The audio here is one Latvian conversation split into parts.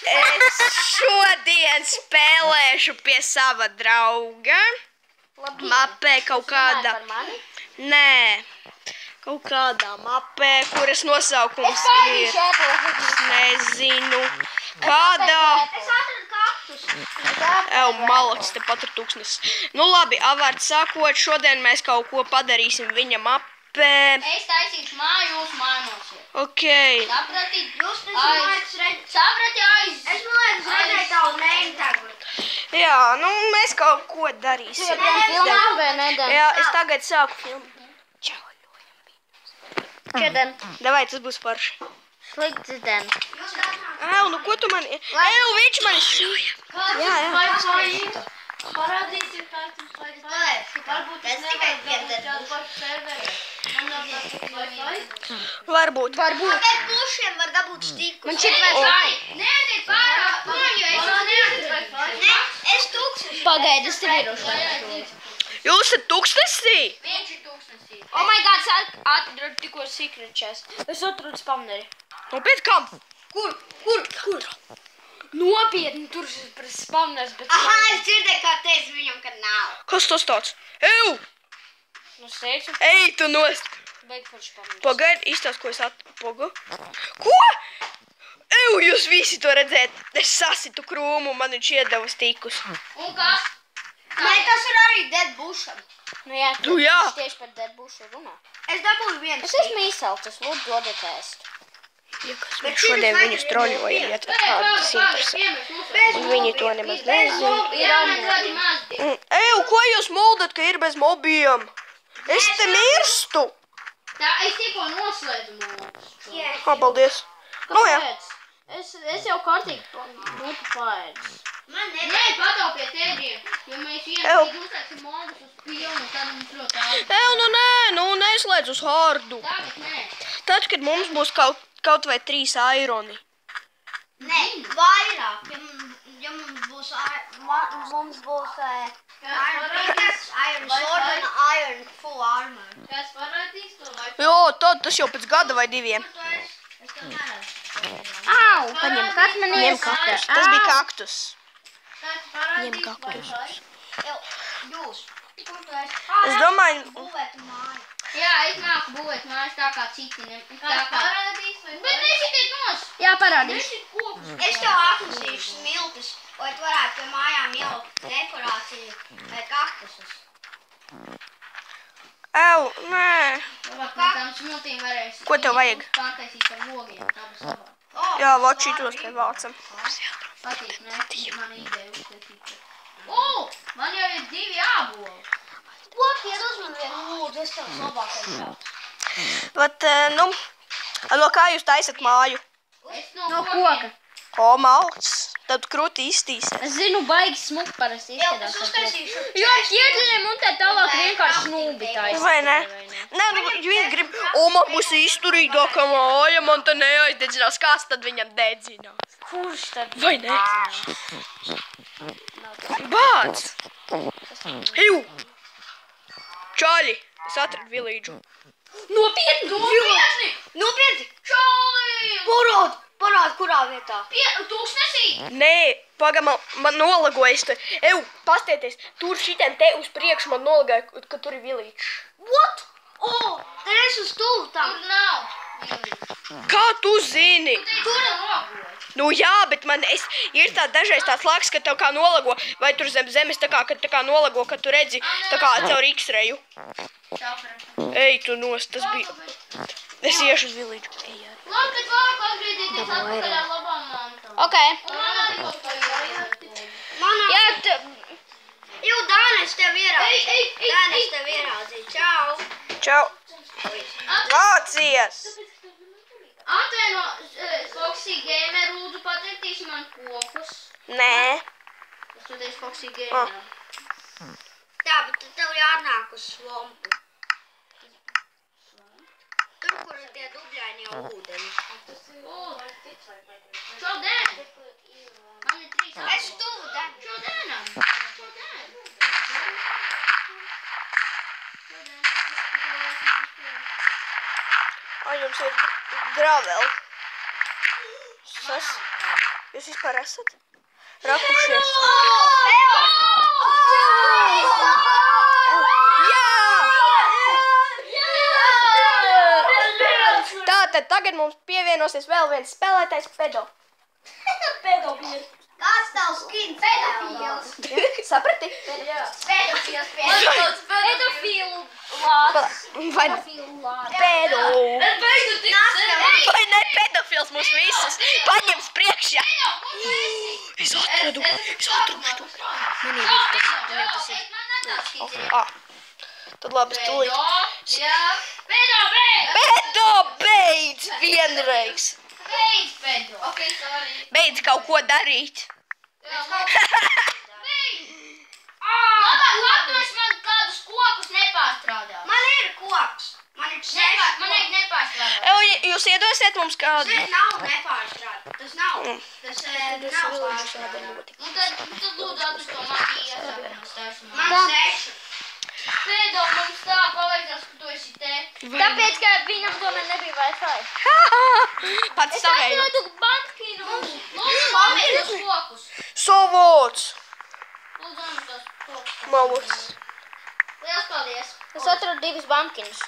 Es šodien spēlēšu pie sava drauga. Mapē kaut kāda. Nē. Kaut kādā mapē, kuras nosaukums ir. Nezinu. Kādā. Es atradu kaktus. Malacis, tepat ir tūkstnesis. Nu labi, avārds sākot, šodien mēs kaut ko padarīsim viņa mapē. Es taisīšu māju, jūs mājosiet. Ok. Sapratīt, jūs sapratīt, es redzēju tavu nēmu tagad. Jā, nu mēs kaut ko darīsim. Jā, es tagad sāku filmu. Šodien. Davai, tas būs forši. Slikts dien. Nu ko tu mani... Viņš mani šūja. Jā. Parādīsim, kā tu spēlēsi. Varbūt es nevaru dabūt serveri. Man nav Varbūt. Tāpēc bušiem var dabūt stikus. Man šit vai. Neaiziet pārāk, jo es neaiziet vai. Es tūkstoši. Pagaidi, es tev irošu. Jūs esat tūkstnesī? Viņš ir tūkstnesī. Oh my god, atradu tikko secret chest. Es atradu spamneri. Nopiet kam? Kur? Nopietni, tur ir spamners, bet... Aha, es dzirdēju, kā teicu viņam, ka nav. Kas tas tāds? Eju! Nu, steikšu. Ej, tu nost! Beig par spamners. Pagaidi, izstāst, ko es atpogu. Ko? Eju, jūs visi to redzēt. Es sasitu krūmu, man viņš iedeva stikus. Un kas? Nē, tas ir arī Dead Busham. Nu jā, Nu jā. Es tieši par Dead Bushu runā. Es dabūju vienu Es esmu izsalcis, lūdzu, dodiet ēst. Mēs šodien viņus troļojam, ja kādus interesē. Un viņi to nemaz nezina. Eju, ko jūs muldat, ka ir bez mobijiem? Es te mirstu. Tā, es tikko noslēdzu mūsu. Paldies. Nu jā. Es jau kārtīgi būtu paēdis. Nē, pataupiet ēdienu, jo mēs vienu uzsāksim modus uz pilnu, tad mums ļoti ādi. Nu neslēdz uz hardu. Tagad nē. Tad, kad mums būs kaut vai 3 aironi. Nē, vairāk, ja mums būs Iron Sword un Iron Full Armor. Kas parādīs to vai? Jo, tad tas jau pēc gada vai 2. Es tev neredzu. Au, paņem, kas man ir? Ņem kaktus. Tas bija kaktus. Kas parādīs Ņem kaktus. Jūs. Es domāju... Būvētu māju. Jā, es nāku būvēt mājas tā kā citi. Kas parādīs vai? Bet nesitiet nos! Jā, parādīs. Nesit kopus. Es tev atnesīšu smiltis, lai tu varētu pie mājām ielikt dekorāciju vai kaktusus. Nē. Labāk, no tām smiltīm varēs... Ko tev vajag? Pārtaisīt ar logiem, tādas labāk. Jā, vot šitos te vācam. Patīk, ne? Man ideja uzskatīt. Man jau ir 2 āboli. Piedod man vienu lūdzu, es tev labākais šāds. Vat, no kā jūs taisat māju? No koka. O, malks. Tad krūti iztīsies. Es zinu, baigi smuk parasti izskatās. Es uztaisīšu. Jo ķieģeļiem un te tālāk vienkārši snūbi taisa. Vai ne? Nē, viņi grib, man būs izturīgākā māja, man te neaizdedzinās. Kāds tad viņam dedzinās? Kurš tad? Vai ne? Bāc! Eju! Čāļi! Es atradu vilīdžu. Nopietni! Čāli! Parād, kurā vietā? Tūkstnesī! Nē, paga, man nolagojas te. Eju, pastieties, tur šitiem te uz priekšu man nolagāja, ka tur ir vilīdžs. What? Tad es uz tuvu tam. Tur nav. Kā tu zini? Tur nolagoja. Nu jā, bet man ir tā dažreiz tāds laks, ka tev kā nolago, vai tur zem zemes tā kā nolago, ka tu redzi tā kā caur X-reju. Ej, tu nost, tas bija... Es iešu uz vilīdžu. Ej, arī. Labi, bet vārāk atgriezieties atpakaļ ar labām mantām. Ok. Un man arī kaut kā jāiet. Jā, Jū, Dāna, es tev ieraudzīju. Dāna, es tev ieraudzīju. Čau. Čau. Vācies! Atvaino, Foxy Gamer, lūdzu pateikties man kokus. Nē. Es tu teicu Foxy Gamer. Tā, bet tev jārnāk uz svampu. Tur, kur ir tie dubļainie ūdeņi. Čo, Dēn? Man ir 3 apoli. Es tuvu, Dēn. Čo, Dēnam? Čo, Dēn? Jums ir gravel. Jūs vispār esat rakušies? Tātad tagad mums pievienosies vēl viens spēlētājs Pedo. Pedofils. Kāds tavs skins? Pedofils. Saprati? Pedofils. Pedofilu lācis. Vai Pedofilu lācis. pedo? Es beidzu tik sen. Vai ne pedofils mūs visus paņems priekšā? Es atradu to. Tad labi, es tūlīt. Pedo, beidz vienreiz. Beidz, Pedro. Ok, sorry. Beidz kaut ko darīt. Labāk, labāk, man kādus kokus nepārstrādā. Man ir koks. Man ir 6. Man ir nepārstrādā. Jūs iedosiet mums kādu? Tas nav nepārstrādā. Tas nav. Tas nav pārstrādā. Un tad lūdzu atdus to makiju. Man 6. Pedo, mums tā paliekās, ka tu esi te. Tāpēc, ka viņam tomēr nebija Wi-Fi. Pats Es savēju. atradu bankinu. Lūdzu, pamēr tos kokus. Sovots. Lūdzu, mums tos kokus. Maluks. Liels paldies. Es atradu 2 bankinus.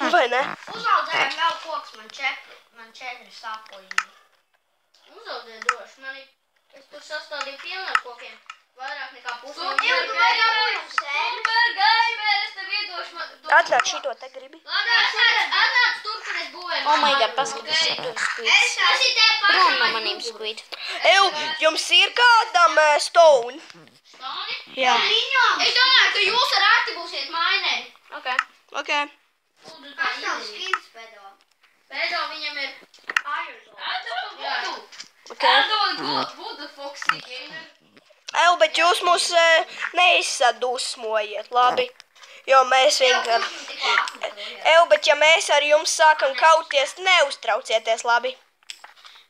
Vai ne? Uzaudzējām vēl koks, man 4 sāpoļi. Uzaudzēju droši. Es tur sastādīju pilnu ar kokiem. Vairāk nekā pusi. Super gamer, es tev iedošu. Atnāk šito te gribi. Atnāc tur, kur es būvēju. Oh my god, paskaties, tur squid. Prom no manīm squid. Jums ir kādam stone? Stoni? Jā. Es domāju, ka jūs ar Arti būsiet mainēji. Ok. Ok. Kas tev skins, Pedo? Pedo, viņam ir Iron. Ok. Budu Foxy gamer. Bet jūs mūs neizsadusmojiet, labi? Jo mēs vienkārši... Bet ja mēs ar jums sākam kauties, neuztraucieties, labi?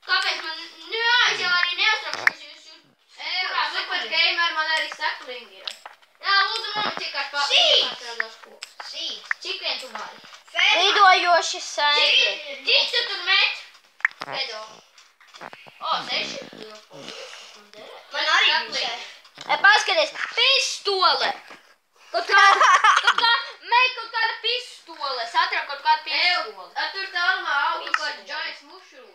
Kāpēc man... Nu jā, es jau arī neuztraucos, jūs... Super gamer, man arī seklingi ir. Jā, lūdzu, man vienkārši pārstrādās kokus. Sīds. Cik vien tu vari? Lidojoši saimri. Cik tu tur met? Pedo. O, 6. Man arī būs 6. Paskaties, pistole. Kaut kāda pistole. Es atradu kaut kādu pistoli. Tur tālumā auga kāds giants mushroom.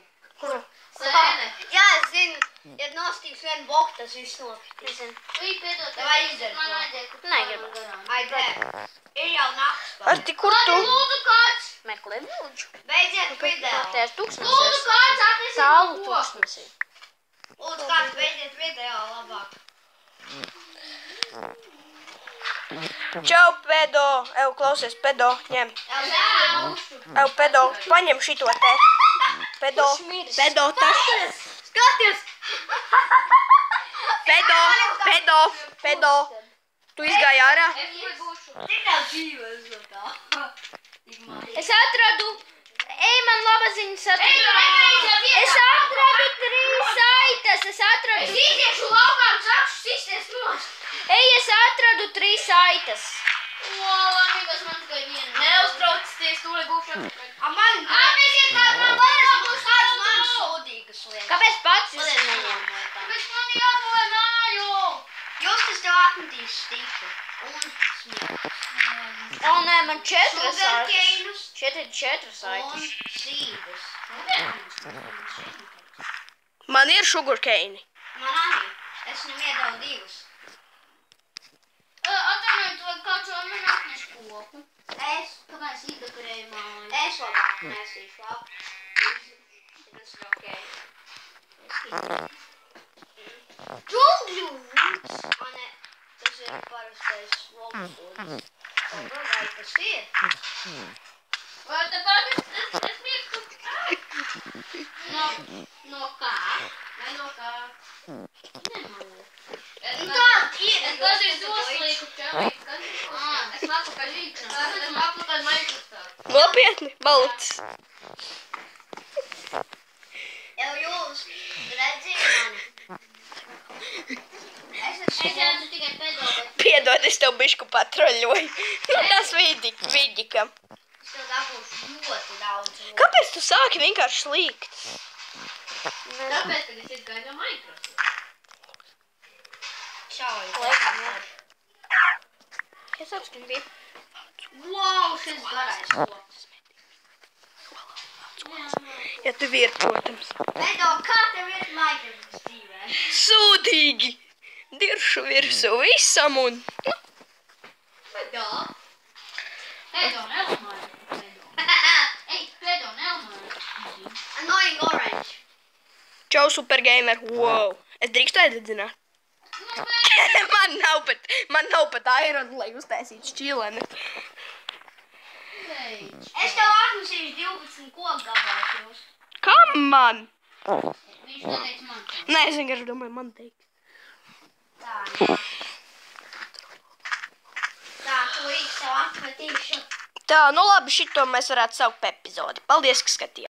Sēne. Jā, es zinu, ja nostīgs vienu boku, tas viss nokritīs. Ui, Pedo, tev aizdara. Man vajadzēja, ka Negribu. Aizdara. Ir jau nakts. Arti, kur tu? Lūdzu, kāds. Meklē lūdzu. Beidziet video. Tās Lūdzu, tūkstnesēs. kāds atnesi Salu koku. tūkstnesī. Lūdzu, kāds beidziet video labāk. Čau, Pedo. Klausies, Pedo, ņem. Jā. Pedo, paņem šito te. Pedo, tas. Skaties! Pedo. Tu izgāji ārā? Es nebūšu. Tik nav dzīves no tā. Es atradu. Ej, man laba ziņas Es atradu 3 saites. Es iziešu laukām, sākšu sisties nost. Ej, es atradu 3 saites. Laimīgos man tikai viena. Neuztraucieties, tūlīt būšu atpakaļ. Apēsiet, kā man vairāk būs kāds man sodīgas lietas. Kāpēc pats jūs neņem? Kāpēc man jābūvē māju? Jūs, kas tev atmetīs stiku un smieklus. O, nē, man 4 saites. Sugarcaneus 4 un saites. sīdus. Man ir sugarcane. Man arī. Es viņam iedevu 2. Atvainojiet, vai kāds vēl man atneš koku? Kāpēc izdekorēju māju? Es labāk nesīšu labi. Tas ir ok. Džungļu vūds. Mane, tas ir parastais lopsūds. Vai tas ir? Vai te pārēc mīkstu? No kā? Vai no kā? Nemāju. Es pazīstu doslīku čelīku. Es māku kā žīkšana. Es māku kā Minecraftā. Nopietni, balts. Jau jūs redzēju mani. Es redzu tikai Pedo, bet Piedod, es tev bišku patroļoju. Tas vidikam. es tev dabūšu ļoti daudz. Kāpēc tu sāki vienkārši slīgt? Tāpēc, kad es izgāju no Minecraft. Kas apskrīt? Wow, šis garais koks. Ja tev ir, protams. Vedo, kā tev ir Minecraft dzīvē? Sūdīgi! Diršu virsū visam un... Vedo. Vedo, nelamāju. Ej, Vedo, nelamāju. Annoying orange. Čau, supergamer. Wow. Es drīkstu iededzināt. Nu, bet, man nav pat iron, lai uztaisītu šķīleni. es tev atnesīšu 12 koku gabalus. Kam man? Viņš neteica man. Nē, es vienkārši domāju, man teiks. Tā, tu īsti tev atmetīšu. Tā, nu labi, šito mēs varētu saukt par epizodi. Paldies, ka skatījāt.